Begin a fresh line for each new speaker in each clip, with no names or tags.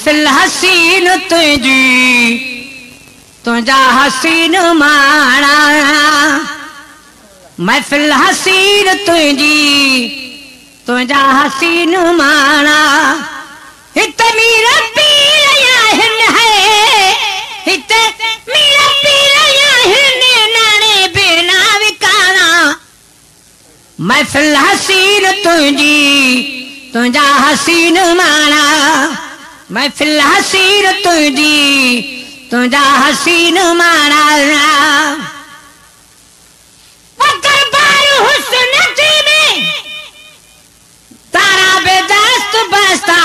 महफिल हसीन तुझी तुझा हसीन माना महफिल हसीन तुझी तुझा हसीन माना हित मीरा पीर हिन है हित मीरा पीर हिन नाने बिना विकाना महफिल हसीन तुझी तुझा हसीन माना महफिल हसीन तुझी तुझा हसीन माना दरबार हुस्न में तारा बेदस्त बसता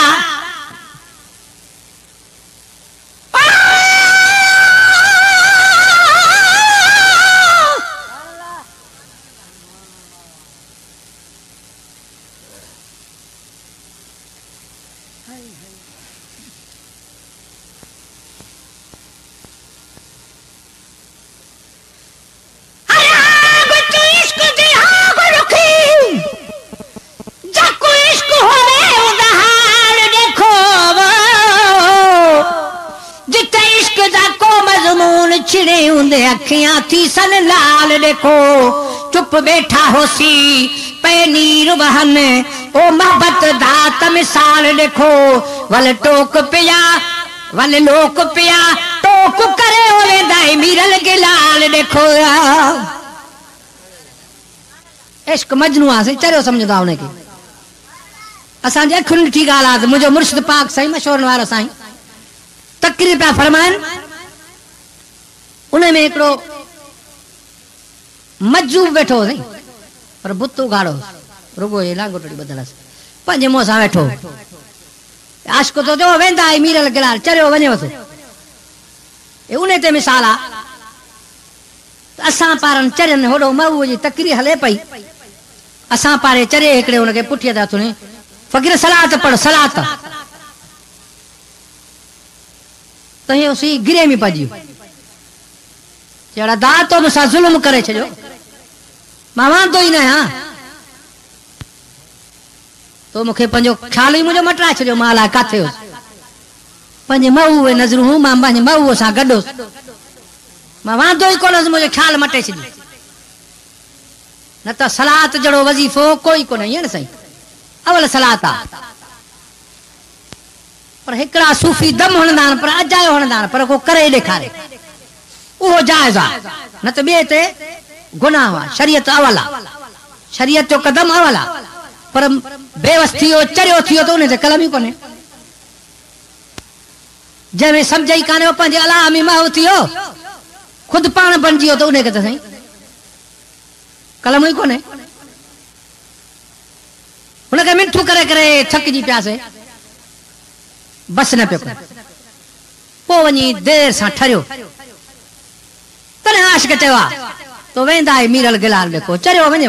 छिड़े उंदे अखियां थी सन लाल देखो चुप बैठा होसी पे नीर बहन ओ मोहब्बत दात मिसाल देखो वल टोक पिया वल लोक पिया टोक करे ओले दाई मीरल के लाल देखो इश्क मजनू से चरियो समझदा उन्हें के असां जे अखुन ठीक हालात मुझे मुर्शिद पाक सही मशहूर वाला साईं तकरीर पे फरमान उन्हें में एकड़ो मज्जू बैठो सही पर बुत्तू गाड़ो रुगो ये लांगोटड़ी बदलस पंजे मोसा बैठो आशिक तो जो वेंदा है मीरल गिलाल चरियो वने वसो ए उन्हें ते मिसाला असां पारन चरन होड़ो मऊ जी तकरीर हले पई असां पारे चरे एकड़े उनके पुठिया दा तुने फकीर सलात पढ़ सलात तहे उसी गिरे में पजी जड़ा दात तो मुसा जुल्म करे छो मां तो ही ना तो मुखे पंजो ख्याल ही मुझे मटरा छो माला काथे हो पंजे मऊ वे नजरू हूं मां पंजे मऊ सा गडो मां तो ही कोन मुझे ख्याल मटे छी न तो सलात जड़ो वजीफो कोई को नहीं है सही अवल सलात पर हिकड़ा सूफी दम हणदान पर अजायो हणदान पर को करे दिखारे वो जायज न तो बे ते गुनाह हुआ शरीयत अवला शरीयत जो कदम अवला पर बेवस थियो चरियो थियो तो उन्हें कलम ही कोने जैमें समझई काने पंजे अला में माउ थियो खुद पान बन जियो तो उन्हें कहते सही कलम ही कोने उनके मिठू करे करे थक जी प्यासे बस न पे पो वनी देर सा ठरियो तने आशिक चवा तो वेंदा है मीरल गिलाल देखो चरियो वने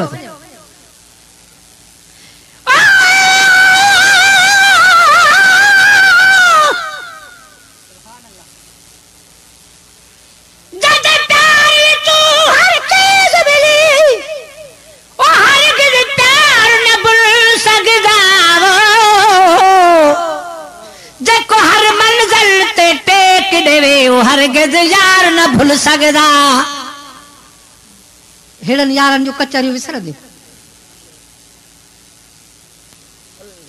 हरगिज़ यार न भूल सकदा हेड़न यारन जो कचरियो विसर दे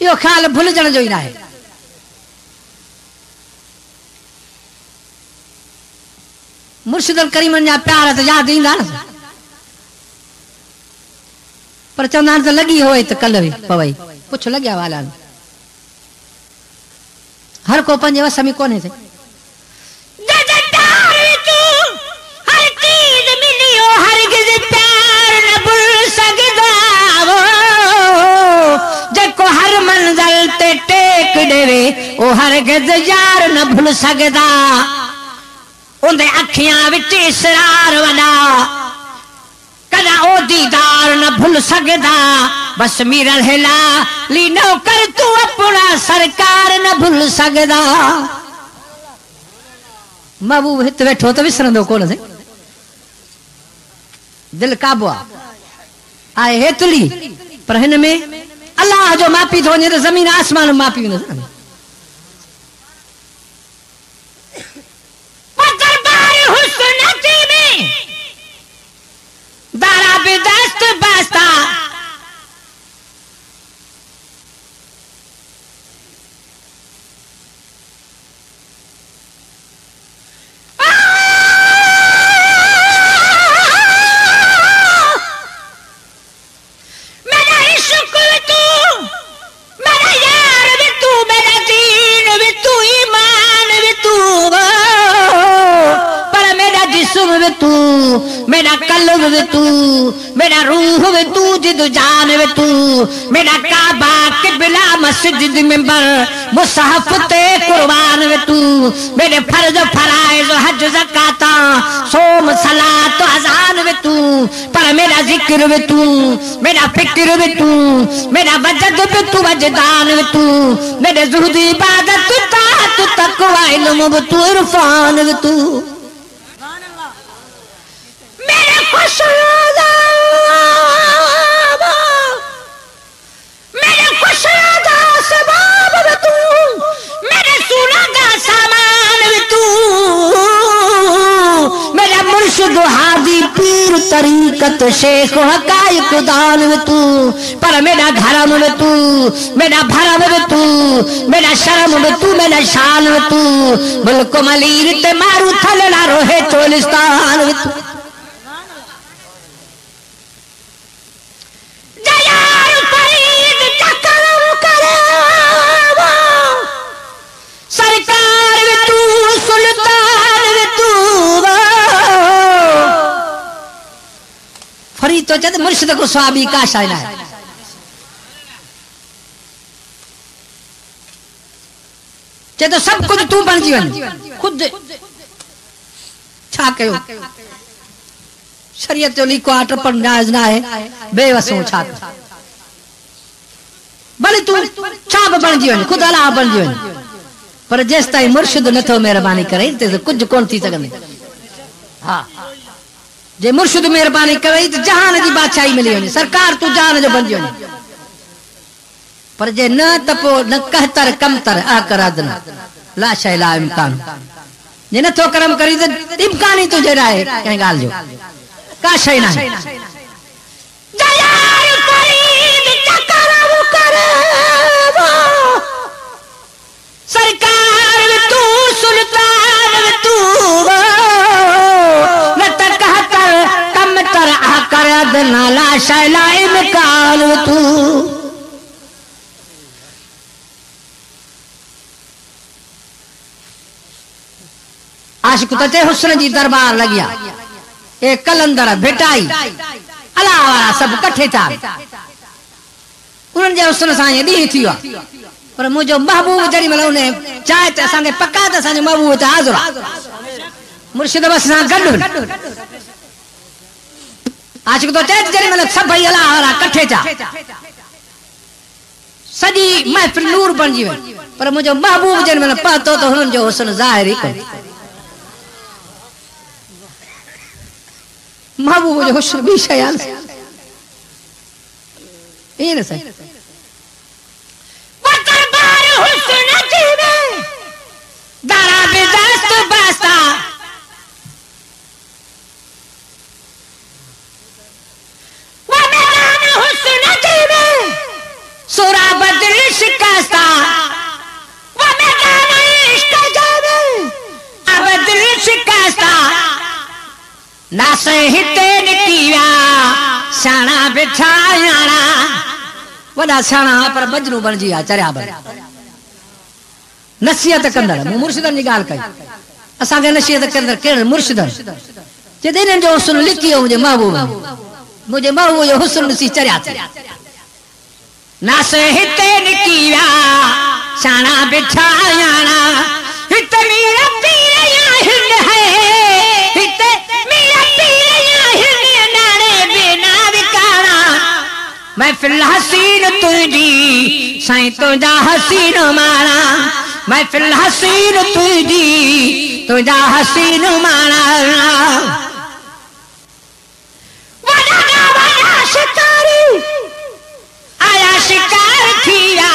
यो ख्याल भूलजण जो ही ना है मुर्शिदन करीमन जा प्यार तो याद ईंदा न पर चवंदा तो लगी होए तो कल पवई कुछ लग्या वाला हर को पंजे वस में कोने थे हर मंजिल ते टेक देवे ओ हरगिज़ यार न भूल सकदा उंदे अखियां विच इसरार वदा कदा ओ दीदार न भूल सकदा बस मीरल हिला ली नौकर तू अपना सरकार न भूल सकदा महबूब हित बैठो तो विसरंदो कोन से दिल काबू आए हेतली पर हिन में अल्लाह जो मापी तो वञे तो ज़मीन आसमान मापी वेंदो बास्ता तू मेरा कल्ब वे तू मेरा रूह वे तू जिदु जान वे तू मेरा काबा किबला मस्जिद मिंबर मुसहफ ते कुर्बान वे तू मेरे फर्ज फराइज हज ज़कात सोम सलात अज़ान वे तू पर मेरा जिक्र वे तू मेरा फिक्र वे तू मेरा वजद वे तू वजदान वे तू मेरे ज़ुहद इबादत ताअत तक़वा इल्म वे तू इरफान वे तू मेरे खुशनुदा मेरे खुशनुदा सबाब वे तू मेरे सुनदा सामान वे तू मेरा मुर्शिद हादी पीर तरीकत शेख हकायक दान वे तू पर मेरा धर्म वे तू मेरा भरम वे तू मेरा शर्म वे तू मेरा शान वे तू मुल्क मलीर ते मारू थलड़ा रोहे चोलिस्तान वे तू सरकार वे तू सुल्तान वे तू फरीद तो चद मुर्शिद को स्वाबी का शायना है चे तो सब कुछ तू बन जीवन खुद छा कयो शरीयत जो लिखो आट पर नाज ना है बेवसों छा भले तू छा बन जीवन खुद अल्लाह बन जीवन पर जेस ताईं मुर्शिद नथो मेहरबानी करे ते कुछ कोन थी सघंदे हां जे मुर्शिद मेहरबानी करे तो जहान जी बादशाही मिली वने सरकार तू जान जो बन वने पर जे न तपो न कहतर कमतर आकरादना ला शै ला इम्कान जे नथो करम करी तो इम्कान ही तुझे रहे कहीं गाल जो का शै ना जलाल फरीद चकरम करे सरकार तू सुल्तान तू न कहतर कम तर आकर दना ला शैला इमकान तू आशिक ते हुस्न जी दरबार लगिया ए कलंदर भेटाई अला वाला सब कठे था उन जे हुस्न सा ये दी थियो पर मुझो महबूब जरी मतलब ने चाहे ते संगे पक्का ते संगे महबूब ते हाजिर मुर्शिद बस सा गड आशिक तो ते जरी मतलब सब भाई अल्लाह वाला इकट्ठे था सजी महफिल नूर बन जीवे पर मुझो महबूब जरी मतलब पातो तो हुन जो हुस्न जाहिर ही कर महबूब जो हुस्न भी शयाल ये न सही हुस्न जीवे दारा बेदस्त बास्ता वो मैदान हुस्न जीवे सूरा बदल शिकस्ता वो मैदान इश्क जीवे बदल शिकस्ता नासे हिते निकिया शाना बिठायाना वडा शाना पर बजरू बन जिया चरिया बन नसीहत कंदड़ मुर्शिदन जी गाल कई असा के नसीहत कंदड़ केड़ मुर्शिदन जे देन जो हुस्न लिखियो मुझे महबूब जो हुस्न सी चरिया नास हिते निकिया शाना बिठायाना हिते मेरा पीर या हिंद है हिते मेरा पीर या हिंद नाने बिना विकाना मैं फिल हसीन तुझी साईं तुझा हसीन माना मैं फिल हसीन तुझी तुझा हसीन माना वड़ा शिकारी आया शिकार किया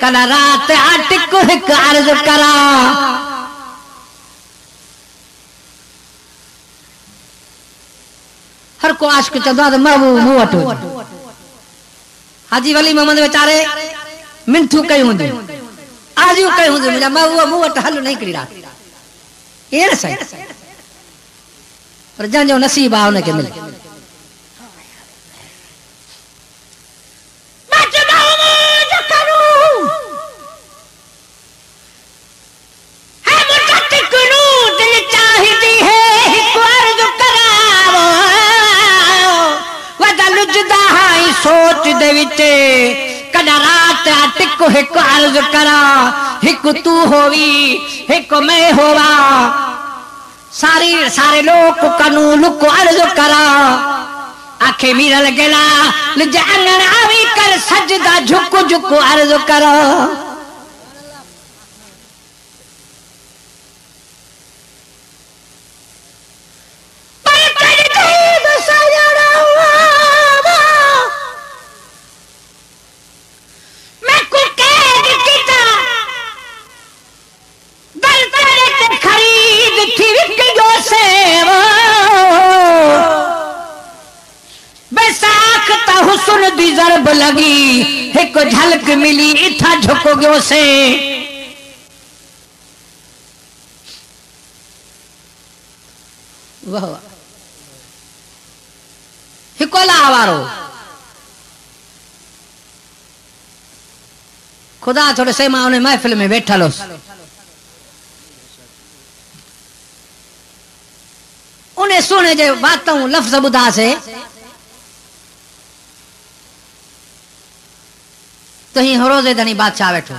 कदा रात आटिक हिक अर्ज करा। हर को आशिक चंदा तो महबूब मुंह वटो। हाजी वली मोहम्मद बेचारे मिंथू कई हुंदी आजू कई हुंदी मुंहिंजा महबूब मुंह वट हल नहीं करी रात ये न सही पर जंहिंजो नसीब आहे हुनखे मिले। सोच दे विच कदा रात टिक हिक अर्ज करा। हिक तू होवी हिक मैं होवा सारे लोग कनू लुक अर्ज करा। आखे मीरल गेला जानन आवी कर सजदा झुक झुक अर्ज करा। जरब लगी एक झलक मिली इथा झुक गयो से। वाह हिकोला वारो खुदा थोड़े से मां उन महफिल में बैठल उन्हें सुने जे बातों लफ्ज बुधा से तो ही रोजे धनी बादशाह बैठो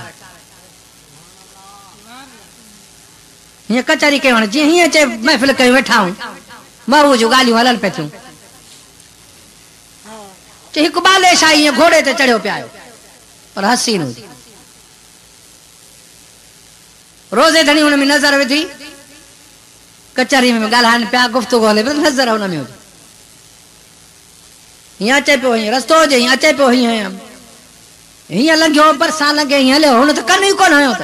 ये कचहरी के वण जी हिय चे महफिल कई बैठा हूं महू जो गालियों हलन पे थूं चे हिक बाले शाही घोड़े ते चढ़ियो पियायो और हसीन हुई रोजे धनी उन में नजर विधी कचहरी में गालान पिया गुफ्तगू हले नजर उन में हिय अचे पियो हिय रस्तो जे हिय अचे पियो हिय हिय लंघियो पर सा लंघे हिय हलियो हुन त कन ही कोन हुयो त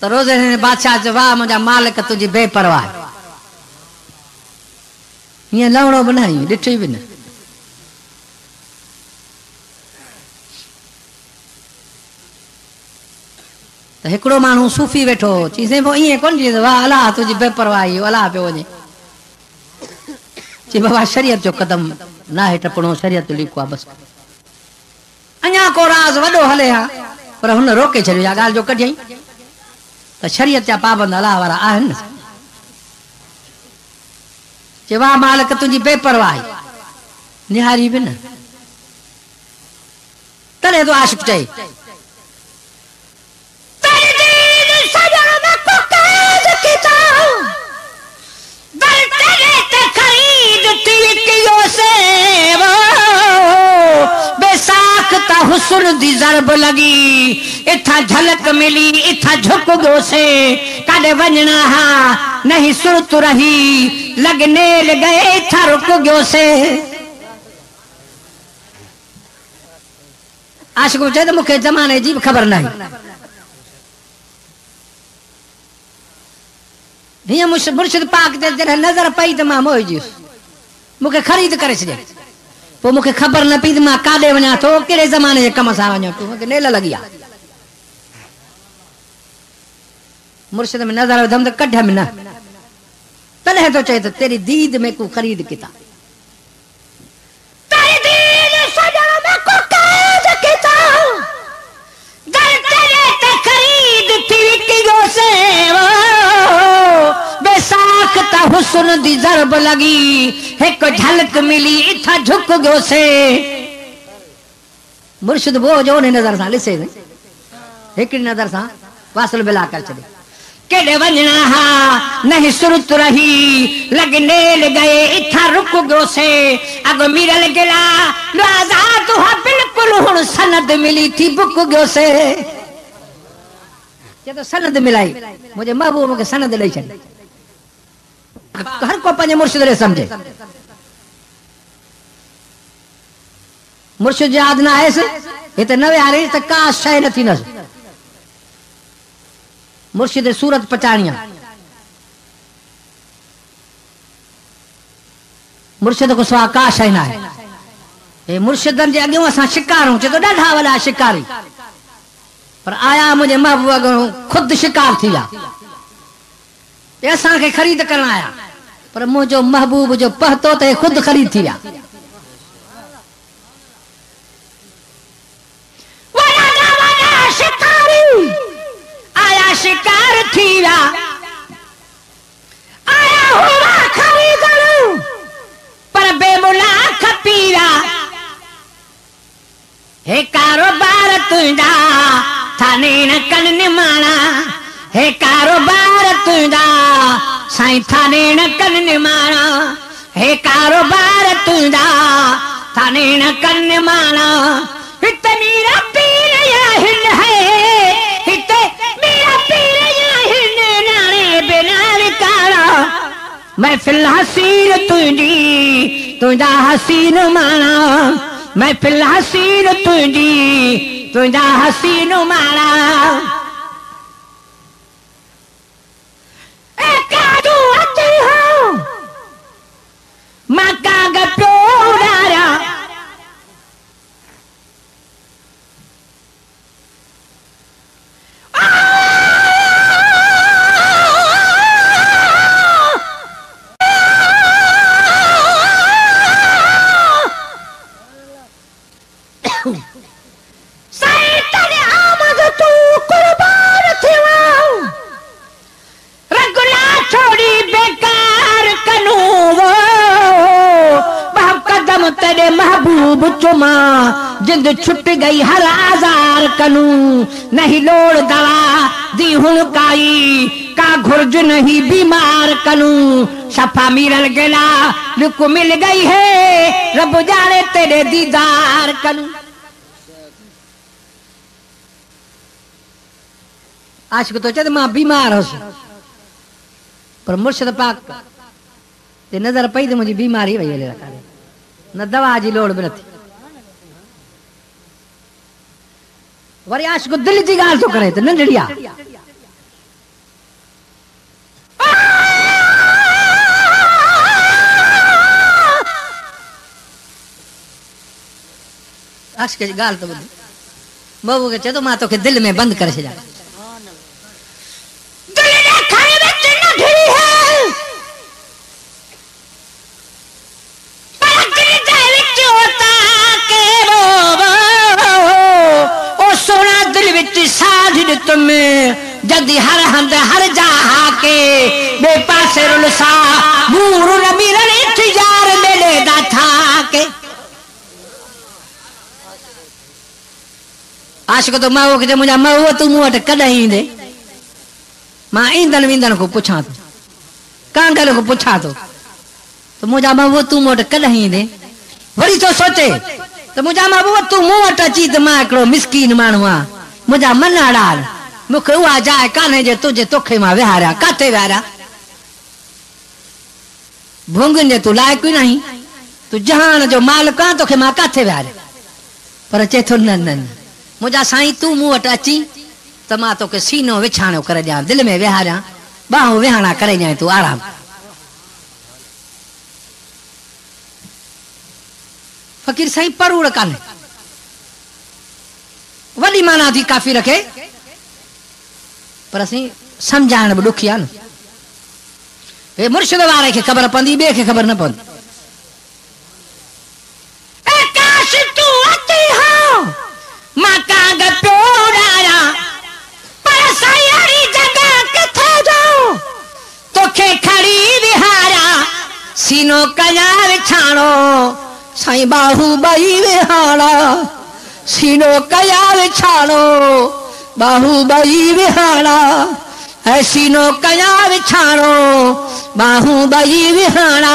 तो रोजे ने बादशाह जो वाह मुझा मालिक तुझी बेपरवाह हिय लवणो बनाई ॾिठी भी न तो हिकड़ो मानू सूफी बैठो चीजे वो इए कोन जी वाह अल्लाह तुझी बेपरवाही अल्लाह पे वने ची बाबा शरीयत जो कदम ना है टपणो शरीयत लिखवा बस अञा को राज वडो हले हा पर हुन रोके छड़ियो या गाल जो कढई तो शरीयत जा पाबंद अल्लाह वाला आहिन ची वाह मालिक तुझी बेपरवाही निहारी भी न तने तो आशिक चई हुस्न दी जरब लगी इथा झलक मिली इथा झुक गयो से काडे वजना हा नहीं सुरत रही लगने गए इथा रुक गयो से आशिक चए तो मुखे जमाने जी खबर नहीं हिय मुर्शिद पाक ते जॾहिं नजर पई त मां मोहिजी मुखे खरीद करे छॾे वो मुखे खबर न पई मां काडे वञा थो कहिड़े ज़माने जे कम सां वञा थो मूंखे नेल लॻी आहे मुर्शिद में नज़र विधमि त कढ में न तॾहिं तो चए त तेरी दीद में को खरीद किता हुस्न दी जरब लगी एक झलक मिली इथा झुक गयो से मुर्शिद वो जो ने नजर सा लिसे एक नजर सा वासल बिला कर चले केडे वजना हा नहीं सुरत रही लगने गए इथा रुक गयो से अगो मिरल गेला राजा तो बिल्कुल हुन सनद मिली थी बुक गयो से ये तो सनद मिलाई मुझे महबूब के सनद ले चल हर को पंजे मुर्शिद रे समझे मुर्शिद याद ना आयस इते नवे आ रही त का शय न थी नस मुर्शिद सूरत पचाणिया मुर्शिद को सवा का शय ना है ए मुर्शिदन जे अॻियों असां शिकार हूं चए तो ॾाढा वॾा शिकारी पर आया मुझे महबूब खुद शिकार थी विया असां खे ख़रीद करण आया पर मुझो महबूब जो पहतो ते खुद खरीद थी विया शिकारी आया शिकार थी विया आया हुआ खरीदण पर बेमुला खपी विया हे कारोबार तुंहिंजा थाने न कन निमाणा हे कारोबार तुंहिंजा साईं थाने न कन निमाणा हे कारोबार तुंहिंजा थाने न कन निमाणा हिते मेरा पीर या हिन है हिते मेरा पीर या हिन नाने बिना विकारा महफिल हसीन तुंहिंजी तुंहिंजा हसीन माणा महफिल हसीन तुंहिंजी तुंहिंजा हसीन माणा ए काजू अची हो मां काग पियो उॾारिया तेरे महबूब चुमा जिंद छुट गई हर आजार कनू नहीं लोड़ दवा दी हुन काई का घुर्ज नहीं बीमार कनू सफा मीरल गला लुक मिल गई है रब जाने तेरे दीदार कनू आशिक तो चद मां बीमार हो पर मुर्शिद पाक ते नजर पई तो मुझी बीमारी वही ले रखा न दवा जी लोड़ भी नथी वरी आशिक दिल जी गाल तो करे तो नंढड़िया आशिक जी गाल तो ॿुध बबू के चए तो मां तोखे दिल में बंद करे छॾियां तुम्हें जदी हर हंद हर जहा के बेपासे रुलसा मूर न मिलने तिजार मेले दा था के आशिक तो मां के मुझा मां तू मूं वटि कॾहिं ईंदे मां ईंदड़ वींदड़ को पुछां तो कांगल को पुछां तो मुझा मां तू मूं वटि कॾहिं ईंदे वरी तो सोचे तो मुझा मां तू मूं वटि अची त मां हिकिड़ो मिसकीन माण्हू आहियां मुझा मन अड़ाल मुखे उहा जाए कान्हे जे तुझे तोखे मां विहारिया काथे विहारिया भूंगन जे तू लायक ही नहीं तू जहान जो मालिक आ तोखे मां काथे विहारिया पर चे थो न न मुझा साईं तू मूं वटि अची त मां तोखे सीनो विछाणो करे ॾियां दिल में विहारिया बाहूं विहाणा करे ॾियां तू आराम फकीर साईं परूड़ कान्हे वॾी माना थी काफ़ी रखे पर असीं समझाइण बि ॾुखी आहे न हे मुर्शिद वारे खे ख़बर पवंदी ॿिए खे ख़बर न पवंदी काश तू अची हो मां काग पियो उॾारिया पर साईं अहिड़ी जॻह किथे जो तोखे खड़ी विहारिया सीनो कयां विछाणो साईं बाहू ॿई विहाणा सीनो कया विछाणो बाहुबली विहाड़ा है सीनो कया विछाणो बाहुबली विहाड़ा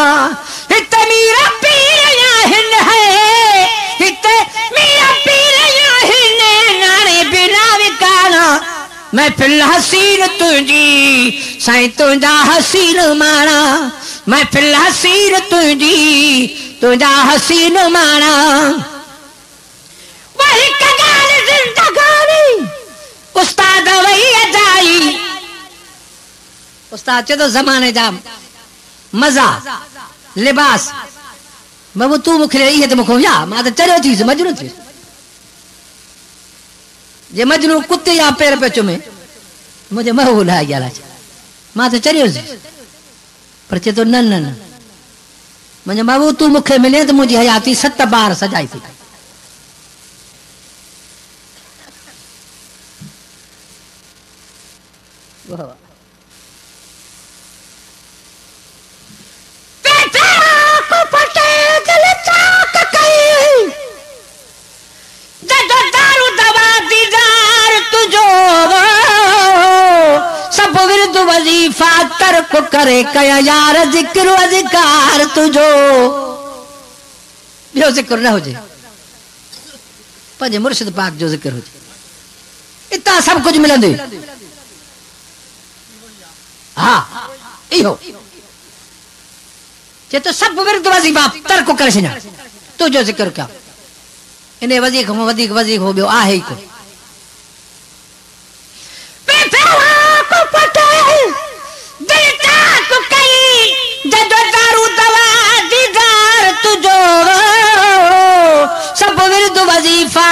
हिते मेरा पीर या हिन है हिते मेरा पीर या हिन नाने बिना विकाना मैं फिल हसीन तुझी साईं तुझा हसीन माना मैं फिल हसीन तुझी तुझा हसीन माना हिक ॻाल्हि ज़िंदगानी उस्ताद वही अजाई उस्ताद चए थो ज़माने जा मज़ा लिबास बाबू तू मूंखे इहे त मूंखे या मां त चरियो थीसि मजनू थियुसि जे मजनू कुते या पेर पे चुमे मुझे महू लाइ ॻाल्हि मां त चरियोसि पर चए थो न न न मुंहिंजो बाबू तू मूंखे मिले त मुंहिंजी हयाती 7 बार सजाई थी वजीफा तर्क करे कया यार जिक्र अधिकार तुझो ॿियो जिक्र न हुजे पंहिंजे मुर्शिद पाक जो जिक्र हुजे इतां सभु कुझु मिलंदो हा इहो चए तो सभु विर्द वज़ीफा तर्क करे छॾिया तुंहिंजो जिक्र कया इन वज़ीफ़े खां वधीक वज़ीफ़ो ॿियो आहे ई कोन वजीफा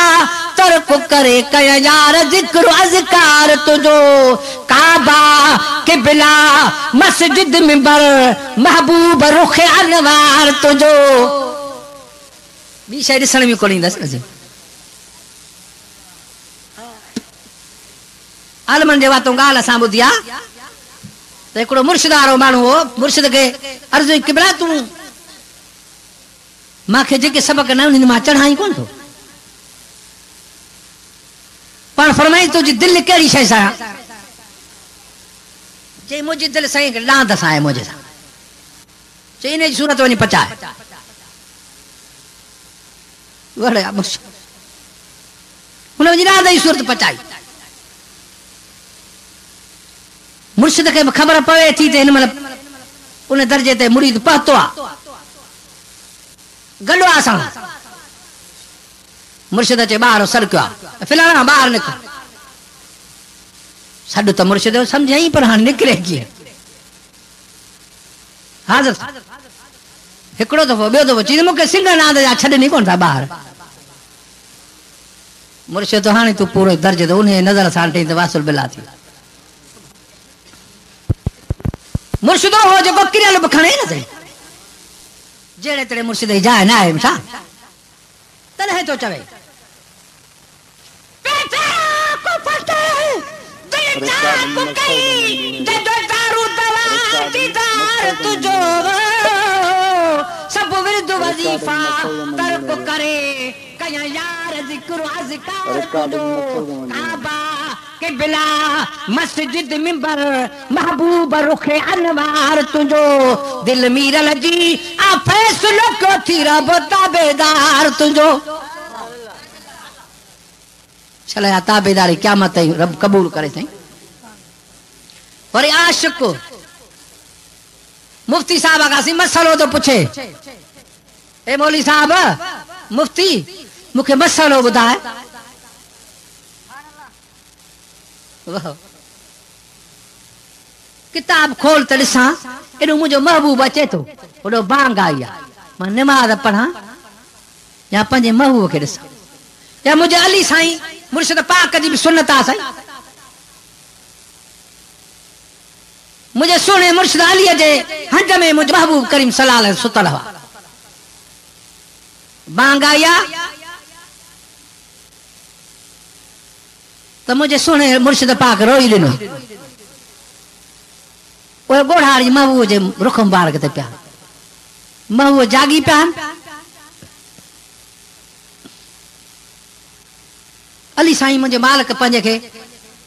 तर्क करे कया यार जिक्र अज़कार तुझो काबा किबला मस्जिद मिंबर महबूब रुख अनवार तुझो ॿी शइ ॾिसण में कोन ईंदसि आलमनि जे वातो ॻाल्हि असां ॿुधी आहे त हिकिड़ो मुर्शिद वारो माण्हू हो मुर्शिद खे अर्ज़ु किबला तूं मूंखे जेके सबक न उन्हनि मां चढ़ाई कोन थो पाण फरमाई तुंहिंजी दिलि कहिड़ी शइ सां चई मुंहिंजी दिलि साईं डांद सां आहे मुंहिंजे सां चई इन जी सूरत वञी पचाए हुन वञी डांद जी सूरत पचाई मुर्शिद खे ख़बर पवे थी त हिन महिल उन दर्जे ते मुरीद पहुतो आहे गॾु आहे असां मुर्शिद अचे ॿाहिरि सर कयो आहे फिलहाल ॿाहिरि निकिर सॾु त मुर्शिद सम्झई पर हाणे निकिरे कीअं हाज़िर हिकिड़ो दफ़ो ॿियो दफ़ो चई मूंखे सिंग नाद जा छॾनि कोन था ॿाहिरि मुर्शिद हाणे तूं पूरो दर्जे ते उन नज़र सां ॾेई त वासुल बिला थी मुर्शिद हो जेको किरियल बि खणे न अथई जहिड़े तहिड़े मुर्शिद जी जाइ न आहे छा तॾहिं थो चवे सभु विर्द वज़ीफा तर्क करे कया यार जिक्र अज़कार तुझो काबा किबला मस्जिद मिंबर महबूब रुख अनवार तुझो दिल मीरल जी आ फैसलो को थी रब ताबेदार तुझो चला ताबेदारी क़यामत रब कबूल करे थई वरी आशिक मुफ्ती साहब खां मसलो तो पुछे ए मौली साहब मुफ्ती मूंखे मसलो ॿुधाए किताब खोल त ॾिसां एॾो मुंहिंजो महबूब अचे थो ओॾो बांग आई आहे मां निमाज़ पढ़ां या पंहिंजे महबूब खे ॾिसां या मुंहिंजे अली साईं मुर्शिद पाक जी बि सुन्नत आहे साईं मुझे सुने मुर्शिद अली जे हज में मुझ महबूब करीम सल्लल्लाहु अलैहि सुतल हुआ बांग आया तो मुझे सुने मुर्शिद पाक रोई ॾिनो वो गोढ़ारी महबूब जे रुख मुबारक ते पिया महबूब जागी पिया अली साईं मुझे मालिक पंहिंजे खे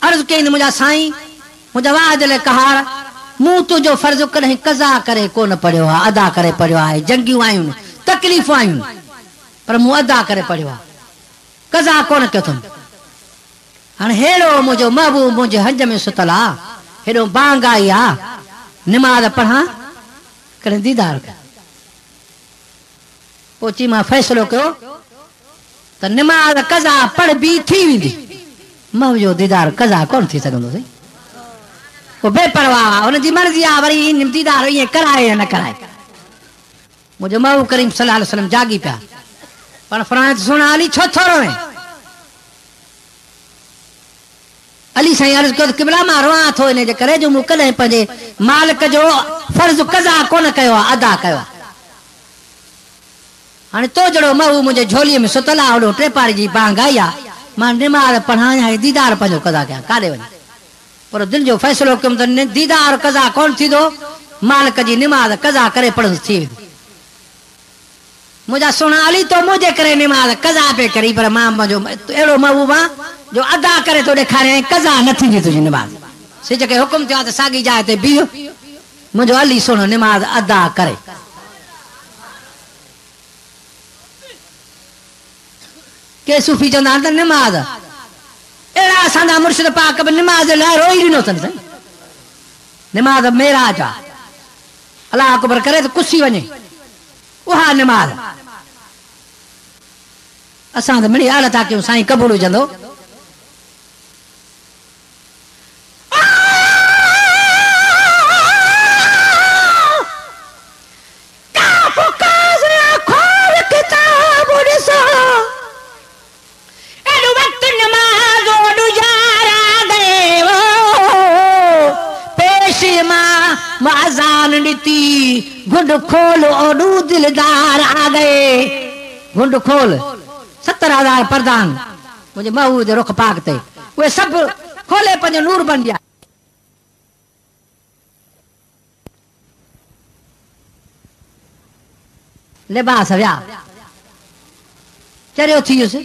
अर्ज़ कई मुंहिंजा साईं मुंहिंजा वाद लाइ कहार मूं तुंहिंजो फर्ज़ कॾहिं कज़ा करे कोन पढ़ियो आहे अदा करे पढ़ियो आहे जंगियूं आयूं तकलीफ़ूं आयूं पर मूं अदा करे पढ़ियो आहे कज़ा कोन कयो अथमि हाणे हेड़ो मुंहिंजो महबूब मुंहिंजे हज में सुतल आहे हेॾो बांग आई आहे निमाज़ पढ़ां कॾहिं दीदार कयां पोइ चई मां फ़ैसिलो कयो तो नमाज कज़ा पढ़ भी थी वेंदी महबूब जो दीदार कज़ा कोन थी सघंदो सही वो बेपरवाह उन जी मर्ज़ी आहे वरी दीदार ईअं कराए या न कराए मुंहिंजो महबूब करीम सल्लल्लाहु अलैहि वसल्लम जागी पिया पर फरमाए सुन अली छो थो रोए अली साईं अर्ज़ कयो क़िबला मां रोआं थो इन जे करे जो मूं कॾहिं पंहिंजे मालिक जो फर्ज़ कज़ा कोन कयो आहे अदा कयो आहे हाणे तो जहिड़ो महबूब मुंहिंजे झोलीअ में सुतल आहे होॾो टे पाड़ी जी बांग आई आहे मां निमाज़ पढ़ां या दीदार पंहिंजो कज़ा कयां काॾे वञा पर दिल जो फ़ैसिलो कयुमि त दीदार कज़ा कोन थींदो मालिक जी निमाज़ कज़ा करे पढ़ंदुसि थी वेंदी मुझा सुना अली तो मुझे करे निमाज़ कज़ा पे करी पर मां मुंहिंजो अहिड़ो महबूब आहे जो अदा करे तो ॾेखारियां कज़ा न थींदी तुंहिंजी निमाज़ सिज खे हुकुम थियो आहे त साॻी जाइ ते बीहो मुंहिंजो अली सुनो निमाज़ अदा करे के सूफ़ी चवंदा आहिनि त निमाज़ अहिड़ा असांजा मुर्शिद पाक बि निमाज़ लाइ रोई ॾिनो अथनि निमाज़ मेराज आहे अलाह अकबर करे त कुसी वञे उहा निमाज़ असां त मिड़ी हालत आहे कयूं साईं क़बूल हुजंदो घुंड खोल ओडू दिलदार आ गए घुंड खोल 70,000 प्रधान मुझे महबूब जे रुख पाक ते वे सब खोले पंहिंजो नूर बन गया लिबास विया चरियो थी वियुसि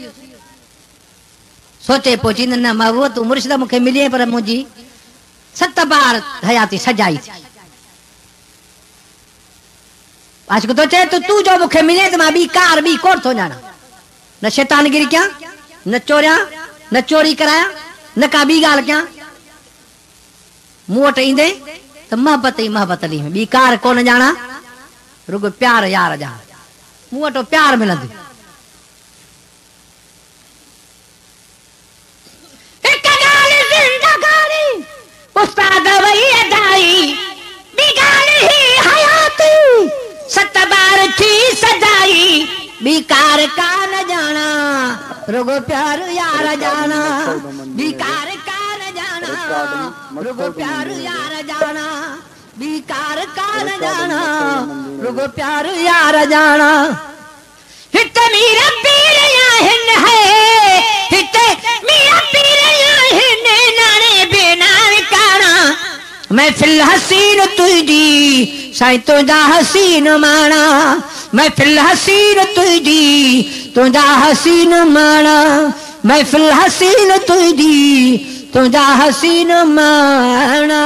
सोचे पहुची न महबूब तूं मुर्शिद मूंखे मिली पर मुंहिंजी 7 बार हयाती सजाई थी आज को तो चे तो तू जो मुखे मिले तो मां बी कार बी कोन थो ॼाणा न शैतानगिरी कयां न चोरियां न चोरी कराया न का बी ॻाल्हि कयां मूं वटि ईंदे त मोहबत ई मोहबत ॾी बी कार कोन ॼाणा रुगो प्यार यार ॼाण मूं वटि प्यार मिलंदी हिक ॻाल्हि ज़िंदगानी उस्ताद वई अदाई बी ॻाल्हि ही हयाती 7 बार थी सजाई बीकार का न जाना रुगो प्यार यार जाना बीकार का न जाना रुगो प्यार यार जाना बीकार का न जाना रुगो प्यार यार जाना हित मेरा पीर या हिन है हित मेरा पीर या हिन नाने बिना काना मैं फिल हसीन तुझी साईं तुझा हसीन माना मैं फिल हसीन तुझी तुझा हसीन माना मैं फिल हसीन तुझी तुझा हसीन माना